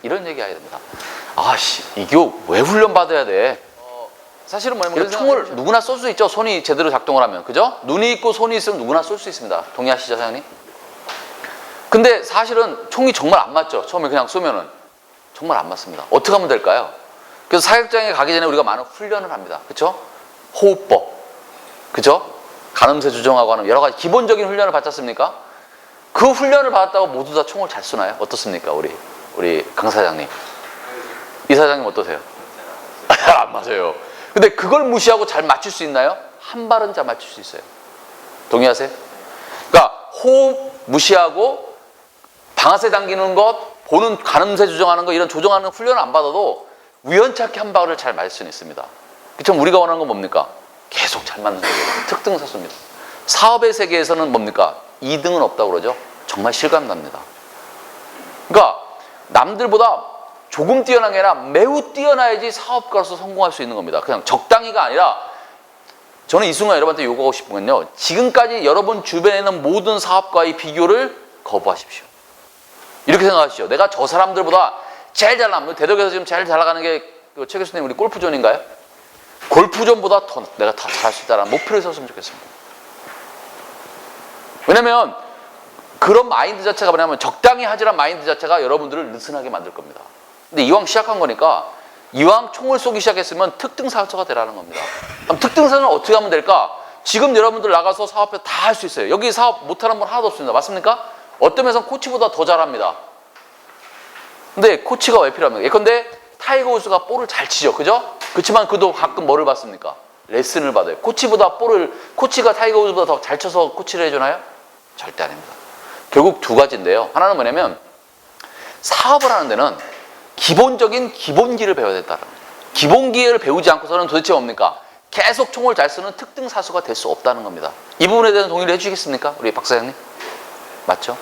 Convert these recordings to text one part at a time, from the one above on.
이런 얘기 해야 됩니다. 아씨, 이거 왜 훈련 받아야 돼? 사실은 뭐냐면 총을 누구나 쏠 수 있죠. 손이 제대로 작동을 하면. 그죠? 눈이 있고 손이 있으면 누구나 쏠 수 있습니다. 동의하시죠, 사장님? 근데 사실은 총이 정말 안 맞죠. 처음에 그냥 쏘면은. 정말 안 맞습니다. 어떻게 하면 될까요? 그래서 사격장에 가기 전에 우리가 많은 훈련을 합니다. 그쵸? 호흡법. 그죠? 가늠쇠 조정하고 하는 여러 가지 기본적인 훈련을 받지 않습니까? 그 훈련을 받았다고 모두 다 총을 잘 쏘나요? 어떻습니까? 우리 강 사장님. 이 사장님 어떠세요? 잘 안 맞아요. 근데 그걸 무시하고 잘 맞출 수 있나요? 한 발은 잘 맞출 수 있어요. 동의하세요? 그러니까 호흡 무시하고 방아쇠 당기는 것, 보는 가늠쇠 조정하는 거, 이런 조정하는 훈련을 안 받아도 우연찮게 한 발을 잘 맞을 수는 있습니다. 그럼 우리가 원하는 건 뭡니까? 계속 잘 맞는 거예요. 특등사수입니다. 사업의 세계에서는 뭡니까? 2등은 없다고 그러죠. 정말 실감납니다. 그러니까 남들보다 조금 뛰어난 게 아니라 매우 뛰어나야지 사업가로서 성공할 수 있는 겁니다. 그냥 적당히가 아니라, 저는 이 순간 여러분한테 요구하고 싶은 건요, 지금까지 여러분 주변에 있는 모든 사업가의 비교를 거부하십시오. 이렇게 생각하시죠. 내가 저 사람들보다 제일 잘나면, 대덕에서 지금 제일 잘 나가는 게 최 교수님 우리 골프존인가요? 골프존보다 더 내가 더 잘할 수 있다는 목표를 세웠으면 좋겠습니다. 왜냐면 그런 마인드 자체가 뭐냐면 적당히 하지란 마인드 자체가 여러분들을 느슨하게 만들 겁니다. 근데 이왕 시작한 거니까, 이왕 총을 쏘기 시작했으면 특등사업자가 되라는 겁니다. 그럼 특등사는 어떻게 하면 될까? 지금 여러분들 나가서 사업에 다 할 수 있어요. 여기 사업 못하는 분 하나도 없습니다. 맞습니까? 어떤 면에서는 코치보다 더 잘합니다. 근데 코치가 왜 필요합니까? 예컨대 타이거 우즈가 볼을 잘 치죠. 그죠? 그렇지만 그도 가끔 뭐를 받습니까? 레슨을 받아요. 코치가 타이거 우즈보다 더 잘 쳐서 코치를 해주나요? 절대 아닙니다. 결국 두 가지인데요. 하나는 뭐냐면 사업을 하는 데는 기본적인 기본기를 배워야 된다는 거예요. 기본기를 배우지 않고서는 도대체 뭡니까? 계속 총을 잘 쓰는 특등사수가 될 수 없다는 겁니다. 이 부분에 대해서 동의를 해주시겠습니까? 우리 박 사장님? 맞죠?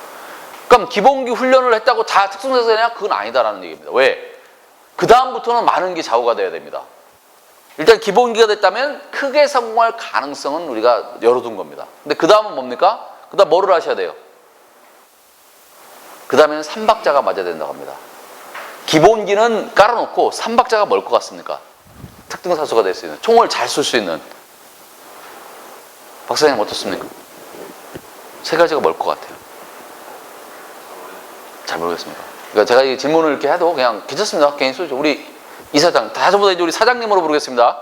그럼 기본기 훈련을 했다고 다 특등사수가 되냐? 그건 아니다라는 얘기입니다. 왜? 그 다음부터는 많은 게 좌우가 돼야 됩니다. 일단 기본기가 됐다면 크게 성공할 가능성은 우리가 열어둔 겁니다. 근데 그 다음은 뭡니까? 그 다음 뭐를 하셔야 돼요? 그 다음에는 삼박자가 맞아야 된다고 합니다. 기본기는 깔아놓고 삼박자가 뭘 것 같습니까? 특등사수가 될 수 있는, 총을 잘 쏠 수 있는. 박사님 어떻습니까? 세 가지가 뭘 것 같아요? 잘 모르겠습니다. 그러니까 제가 이 질문을 이렇게 해도 그냥 괜찮습니다. 개인 쏘죠. 우리 이사장, 다시보다 이제 우리 사장님으로 부르겠습니다.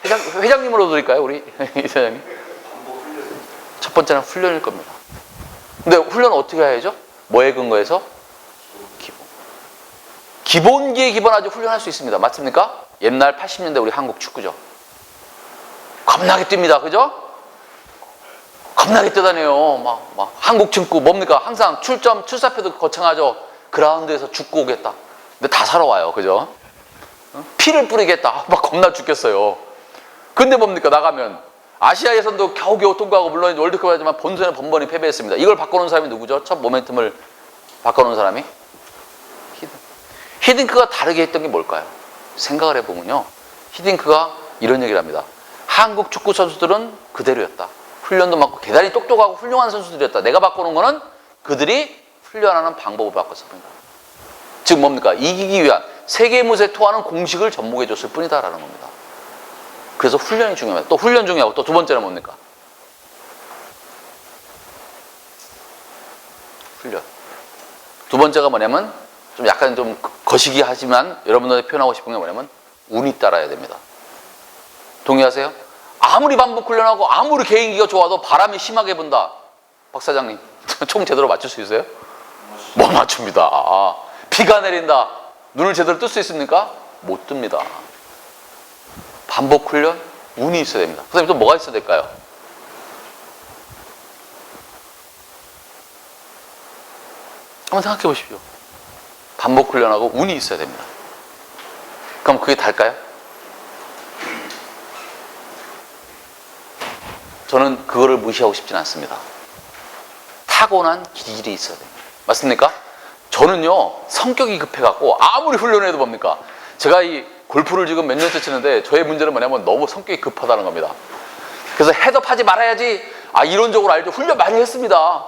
회장님으로 드릴까요? 우리 이사장님? 첫 번째는 훈련일 겁니다. 근데 훈련 어떻게 해야죠? 뭐에 근거해서? 기본기에 기반하지 훈련할 수 있습니다. 맞습니까? 옛날 80년대 우리 한국 축구죠. 겁나게 뜁니다. 그죠? 겁나게 뛰다녀요. 막 한국 축구 뭡니까? 항상 출사표도 거창하죠. 그라운드에서 죽고 오겠다. 근데 다 사러 와요. 그죠? 피를 뿌리겠다. 막 겁나 죽겠어요. 근데 뭡니까? 나가면 아시아 예선도 겨우겨우 통과하고, 물론 월드컵 하지만 본선에 번번이 패배했습니다. 이걸 바꿔놓은 사람이 누구죠? 첫 모멘텀을 바꿔놓은 사람이? 히딩크가 다르게 했던 게 뭘까요? 생각을 해보면요, 히딩크가 이런 얘기를 합니다. 한국 축구 선수들은 그대로였다. 훈련도 많고 대단히 똑똑하고 훌륭한 선수들이었다. 내가 바꿔놓은 거는 그들이 훈련하는 방법을 바꿨을 뿐이다. 즉 뭡니까? 이기기 위한 세계무쇠 토하는 공식을 접목해줬을 뿐이다라는 겁니다. 그래서 훈련이 중요합니다. 또 훈련 중요하고, 또 두 번째는 뭡니까? 훈련. 두 번째가 뭐냐면, 좀 약간 좀 거시기 하지만 여러분들한테 표현하고 싶은 게 뭐냐면 운이 따라야 됩니다. 동의하세요? 아무리 반복 훈련하고 아무리 개인기가 좋아도 바람이 심하게 분다. 박 사장님, 총 제대로 맞출 수 있어요? 못 맞춥니다. 비가 내린다. 눈을 제대로 뜰 수 있습니까? 못 뜹니다. 반복 훈련, 운이 있어야 됩니다. 선생님, 또 뭐가 있어야 될까요? 한번 생각해 보십시오. 반복 훈련하고 운이 있어야 됩니다. 그럼 그게 달까요? 저는 그거를 무시하고 싶지는 않습니다. 타고난 기질이 있어야 됩니다. 맞습니까? 저는요, 성격이 급해갖고 아무리 훈련해도 뭡니까? 제가 이 골프를 지금 몇 년째 치는데 저의 문제는 뭐냐면 너무 성격이 급하다는 겁니다. 그래서 헤드업하지 말아야지. 이론적으로 알죠. 훈련 많이 했습니다.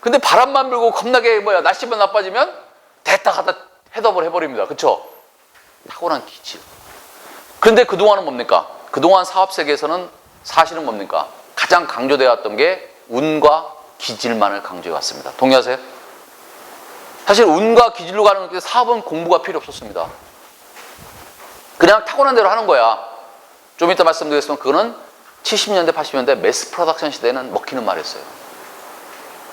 근데 바람만 불고 겁나게 날씨만 나빠지면 됐다 하다 헤드업을 해버립니다. 그쵸? 타고난 기질. 그런데 그동안은 뭡니까? 그동안 사업 세계에서는 사실은 뭡니까? 가장 강조되어 왔던 게 운과 기질만을 강조해 왔습니다. 동의하세요? 사실 운과 기질로 가는 게 사업은 공부가 필요 없었습니다. 그냥 타고난 대로 하는 거야. 좀 이따 말씀드리겠지만 그거는 70년대, 80년대 매스 프로덕션 시대에는 먹히는 말이었어요.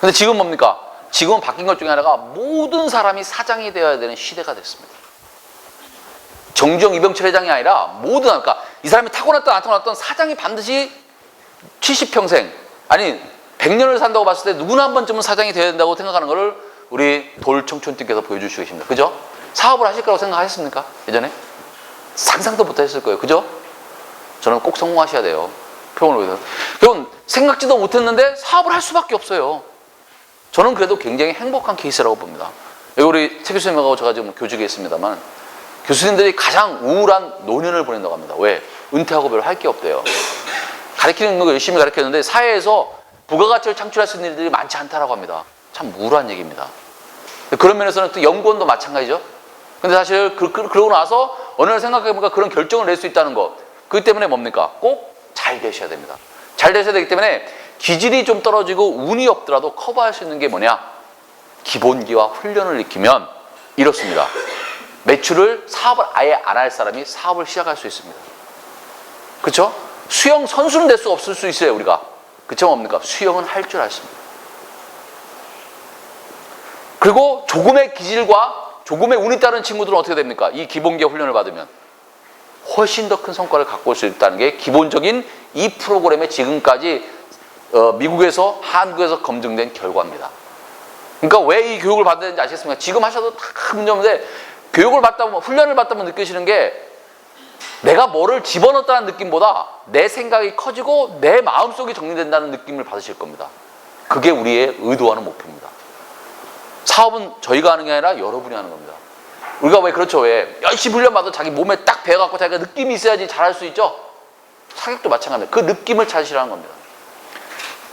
근데 지금 뭡니까? 지금은 바뀐 것 중에 하나가 모든 사람이 사장이 되어야 되는 시대가 됐습니다. 정주영, 이병철 회장이 아니라 모든, 그러니까 이 사람이 타고났던 안 타고났던 사장이 반드시 70평생, 아니 100년을 산다고 봤을 때 누구나 한 번쯤은 사장이 되어야 된다고 생각하는 것을 우리 돌청춘님께서 보여주시고 계십니다. 그죠? 사업을 하실 거라고 생각하셨습니까? 예전에? 상상도 못 하셨을 거예요. 그죠? 저는 꼭 성공하셔야 돼요. 표현을 위해서. 그럼 생각지도 못했는데 사업을 할 수밖에 없어요. 저는 그래도 굉장히 행복한 케이스라고 봅니다. 여기 우리 최 교수님하고 제가 지금 교직에 있습니다만 교수님들이 가장 우울한 노년을 보낸다고 합니다. 왜? 은퇴하고 별로 할 게 없대요. 가르치는 거 열심히 가르쳤는데 사회에서 부가가치를 창출할 수 있는 일들이 많지 않다라고 합니다. 참 우울한 얘기입니다. 그런 면에서는 또 연구원도 마찬가지죠. 근데 사실 그러고 나서 어느 날 생각해보니까 그런 결정을 낼 수 있다는 것, 그것 때문에 뭡니까? 꼭 잘 되셔야 됩니다. 잘 되셔야 되기 때문에 기질이 좀 떨어지고 운이 없더라도 커버할 수 있는 게 뭐냐? 기본기와 훈련을 익히면 이렇습니다. 매출을, 사업을 아예 안 할 사람이 사업을 시작할 수 있습니다. 그렇죠? 수영 선수는 될 수 없을 수 있어요, 우리가. 그쵸? 뭡니까? 수영은 할 줄 아십니다. 그리고 조금의 기질과 조금의 운이 따른 친구들은 어떻게 됩니까? 이 기본기와 훈련을 받으면 훨씬 더 큰 성과를 갖고 올 수 있다는 게 기본적인 이 프로그램의 지금까지 미국에서, 한국에서 검증된 결과입니다. 그러니까 왜 이 교육을 받아야 되는지 아시겠습니까? 지금 하셔도 다 문제 없는데 교육을 받다 보면, 훈련을 받다 보면 느끼시는 게 내가 뭐를 집어넣었다는 느낌보다 내 생각이 커지고 내 마음속이 정리된다는 느낌을 받으실 겁니다. 그게 우리의 의도하는 목표입니다. 사업은 저희가 하는 게 아니라 여러분이 하는 겁니다. 우리가 왜 그렇죠? 왜 열심히 훈련받아도 자기 몸에 딱 배워갖고 자기가 느낌이 있어야지 잘할 수 있죠? 사격도 마찬가지입니다. 그 느낌을 찾으시라는 겁니다.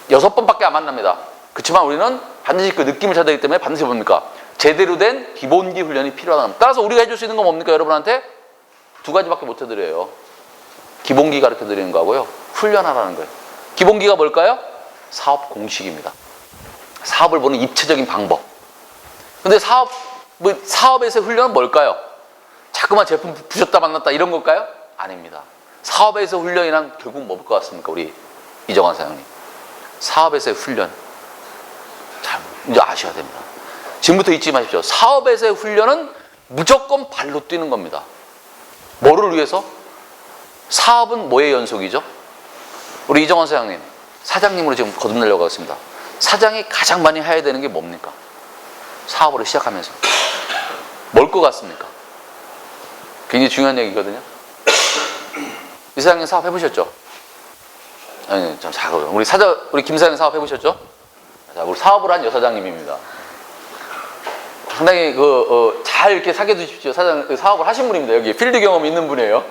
6번밖에 안 만납니다. 그렇지만 우리는 반드시 그 느낌을 찾아야 되기 때문에 반드시 뭡니까? 제대로 된 기본기 훈련이 필요하다는 겁니다. 따라서 우리가 해줄 수 있는 건 뭡니까? 여러분한테 2가지밖에 못 해드려요. 기본기 가르쳐드리는 거고요. 훈련하라는 거예요. 기본기가 뭘까요? 사업 공식입니다. 사업을 보는 입체적인 방법. 근데 사업에서의 훈련은 뭘까요? 자꾸만 제품 부셨다 만났다 이런 걸까요? 아닙니다. 사업에서 훈련이란 결국 뭘 것 같습니까? 우리 이정환 사장님. 사업에서의 훈련. 잘 이제 아셔야 됩니다. 지금부터 잊지 마십시오. 사업에서의 훈련은 무조건 발로 뛰는 겁니다. 뭐를 위해서? 사업은 뭐의 연속이죠? 우리 이정환 사장님, 사장님으로 지금 거듭내려고 하겠습니다. 사장이 가장 많이 해야 되는 게 뭡니까? 사업을 시작하면서. 뭘 것 같습니까? 굉장히 중요한 얘기거든요. 이 사장님 사업 해보셨죠? 아니, 좀 작아요. 우리 김 사장님 사업 해보셨죠? 자, 우리 사업을 한 여사장님입니다. 상당히 잘 이렇게 사귀어 주십시오. 사업을 하신 분입니다. 여기 필드 경험 있는 분이에요.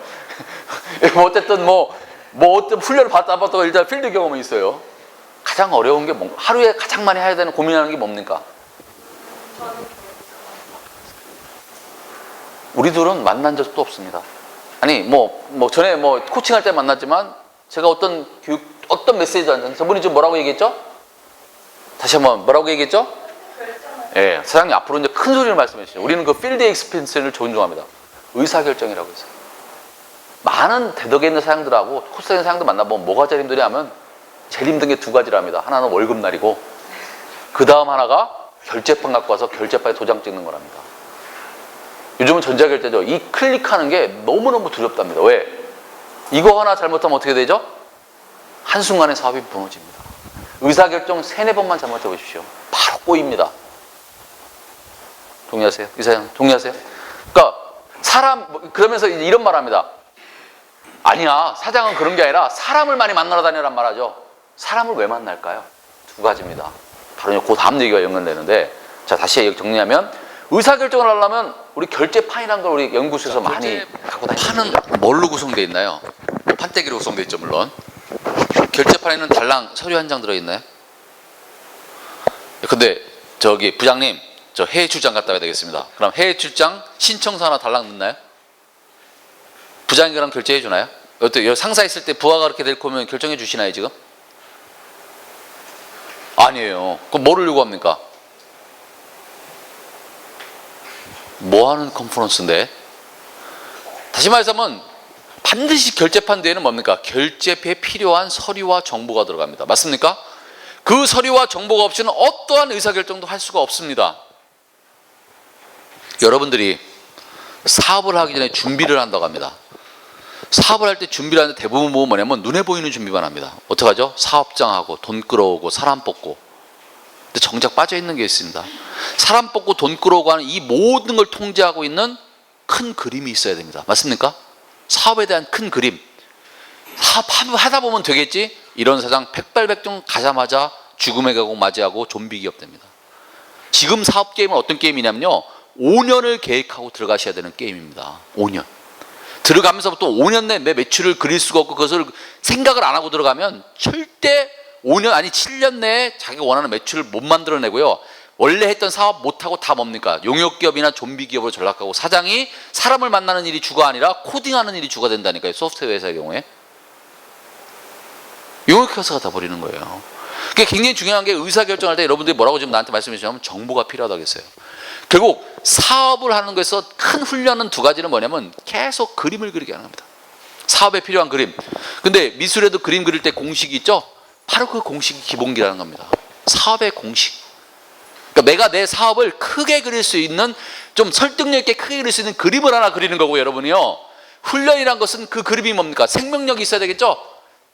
어쨌든 어떤 훈련을 받다 일단 필드 경험이 있어요. 가장 어려운 게 하루에 가장 많이 해야 되는 고민하는 게 뭡니까? 우리 둘은 만난 적도 없습니다. 아니 전에 코칭할 때 만났지만 제가 어떤 메시지도 안 줬는데 저분이 지금 뭐라고 얘기했죠? 다시 한번 뭐라고 얘기했죠? 예, 사장님 앞으로 이제 큰 소리를 말씀해 주시죠. 우리는 그 필드 익스피리언스를 존중합니다. 의사결정이라고 했어요. 많은 대덕에 있는 사장들하고 코스에 있는 사장들 만나보면 뭐가 제일 힘드냐 하면 제일 힘든 게 2가지랍니다. 하나는 월급날이고 그 다음 하나가 결제판 갖고 와서 결제판에 도장 찍는 거랍니다. 요즘은 전자결제죠. 이 클릭하는 게 너무너무 두렵답니다. 왜? 이거 하나 잘못하면 어떻게 되죠? 한순간에 사업이 무너집니다. 의사결정 3-4번만 잘못해 보십시오. 바로 꼬입니다. 동의하세요? 이사장 동의하세요? 그러니까 그러면서 이런 말 합니다. 아니야, 사장은 그런 게 아니라 사람을 많이 만나러 다니란 말하죠. 사람을 왜 만날까요? 2가지입니다. 바로 그 다음 얘기가 연관되는데, 자, 다시 정리하면 의사결정을 하려면 우리 결제판이라는 걸 우리 연구소에서 많이 갖고 다니죠. 판은 뭘로 구성되어 있나요? 판때기로 구성되어 있죠, 물론. 결제판에는 달랑 서류 한 장 들어있나요? 근데 부장님, 저 해외 출장 갔다 와야 되겠습니다. 그럼 해외 출장 신청서 하나 달랑 넣나요? 부장님이랑 결제해 주나요? 어때? 상사 있을 때 부하가 그렇게 될 거면 결정해 주시나요 지금? 아니에요. 그럼 뭐를 요구합니까? 뭐 하는 컨퍼런스인데? 다시 말하자면 반드시 결제판 뒤에는 뭡니까? 결제에 필요한 서류와 정보가 들어갑니다. 맞습니까? 그 서류와 정보가 없이는 어떠한 의사결정도 할 수가 없습니다. 여러분들이 사업을 하기 전에 준비를 한다고 합니다. 사업을 할 때 준비를 하는데 대부분 뭐냐면 눈에 보이는 준비만 합니다. 어떡하죠? 사업장하고 돈 끌어오고 사람 뽑고. 근데 정작 빠져있는 게 있습니다. 사람 뽑고 돈 끌어오고 하는 이 모든 걸 통제하고 있는 큰 그림이 있어야 됩니다. 맞습니까? 사업에 대한 큰 그림. 하다 보면 되겠지? 이런 사장 백발백중 가자마자 죽음의 가공 맞이하고 좀비 기업 됩니다. 지금 사업 게임은 어떤 게임이냐면요, 5년을 계획하고 들어가셔야 되는 게임입니다. 5년 들어가면서부터 5년 내 매출을 그릴 수가 없고 그것을 생각을 안 하고 들어가면 절대 5년 아니 7년 내에 자기가 원하는 매출을 못 만들어내고요, 원래 했던 사업 못하고 다 뭡니까? 용역기업이나 좀비 기업으로 전락하고, 사장이 사람을 만나는 일이 주가 아니라 코딩하는 일이 주가 된다니까요. 소프트웨어 회사의 경우에 용역회사가 다 버리는 거예요. 그게 굉장히 중요한 게, 의사결정할 때 여러분들이 뭐라고 지금 나한테 말씀해 주시면 정보가 필요하다고 했어요. 결국 사업을 하는 것에서 큰 훈련은 두 가지는 뭐냐면 계속 그림을 그리게 하는 겁니다. 사업에 필요한 그림. 근데 미술에도 그림 그릴 때 공식이 있죠? 바로 그 공식이 기본기라는 겁니다. 사업의 공식. 그러니까 내가 내 사업을 크게 그릴 수 있는, 좀 설득력 있게 크게 그릴 수 있는 그림을 하나 그리는 거고, 여러분이요, 훈련이란 것은 그 그림이 뭡니까? 생명력이 있어야 되겠죠?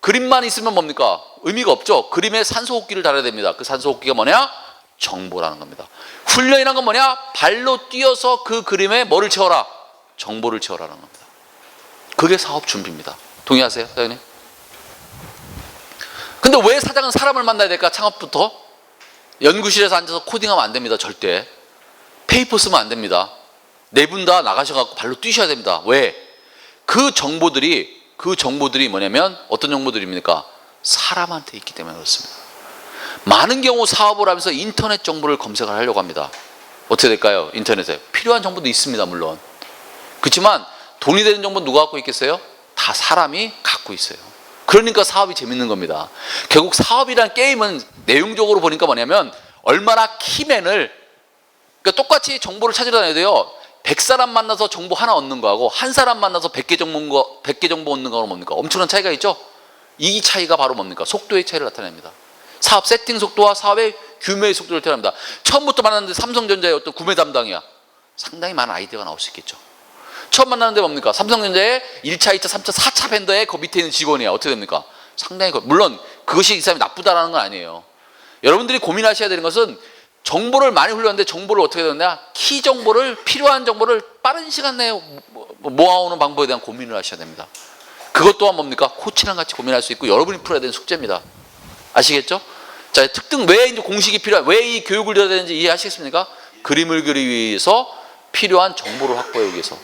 그림만 있으면 뭡니까? 의미가 없죠. 그림에 산소호흡기를 달아야 됩니다. 그 산소호흡기가 뭐냐? 정보라는 겁니다. 훈련이란 건 뭐냐? 발로 뛰어서 그 그림에 뭐를 채워라? 정보를 채워라는 겁니다. 그게 사업 준비입니다. 동의하세요, 사장님? 근데 왜 사장은 사람을 만나야 될까? 창업부터? 연구실에서 앉아서 코딩하면 안 됩니다. 절대. 페이퍼 쓰면 안 됩니다. 네 분 다 나가셔갖고 발로 뛰셔야 됩니다. 왜? 그 정보들이 뭐냐면 어떤 정보들입니까? 사람한테 있기 때문에 그렇습니다. 많은 경우 사업을 하면서 인터넷 정보를 검색을 하려고 합니다. 어떻게 될까요? 인터넷에 필요한 정보도 있습니다, 물론. 그렇지만 돈이 되는 정보는 누가 갖고 있겠어요? 다 사람이 갖고 있어요. 그러니까 사업이 재밌는 겁니다. 결국 사업이란 게임은 내용적으로 보니까 뭐냐면, 얼마나 키맨을, 그러니까 똑같이 정보를 찾으러 다녀야 돼요. 100사람 만나서 정보 하나 얻는 거하고 한 사람 만나서 100개 정보 얻는 거는 뭡니까? 엄청난 차이가 있죠? 이 차이가 바로 뭡니까? 속도의 차이를 나타냅니다. 사업 세팅 속도와 사업의 규모의 속도를 나타냅니다. 처음부터 만났는데 삼성전자의 어떤 구매 담당이야. 상당히 많은 아이디어가 나올 수 있겠죠. 처음 만났는데 뭡니까? 삼성전자의 1차, 2차, 3차, 4차 벤더의 그 밑에 있는 직원이야. 어떻게 됩니까? 상당히, 물론 그것이 이 사람이 나쁘다라는 건 아니에요. 여러분들이 고민하셔야 되는 것은, 정보를 많이 훈련하는데 정보를 어떻게 되느냐? 키 정보를, 필요한 정보를 빠른 시간 내에 모아오는 방법에 대한 고민을 하셔야 됩니다. 그것 또한 뭡니까? 코치랑 같이 고민할 수 있고 여러분이 풀어야 되는 숙제입니다. 아시겠죠? 자, 특등 왜 이제 공식이 필요한, 왜 이 교육을 들어야 되는지 이해하시겠습니까? 그림을 그리기 위해서 필요한 정보를 확보하기 위해서.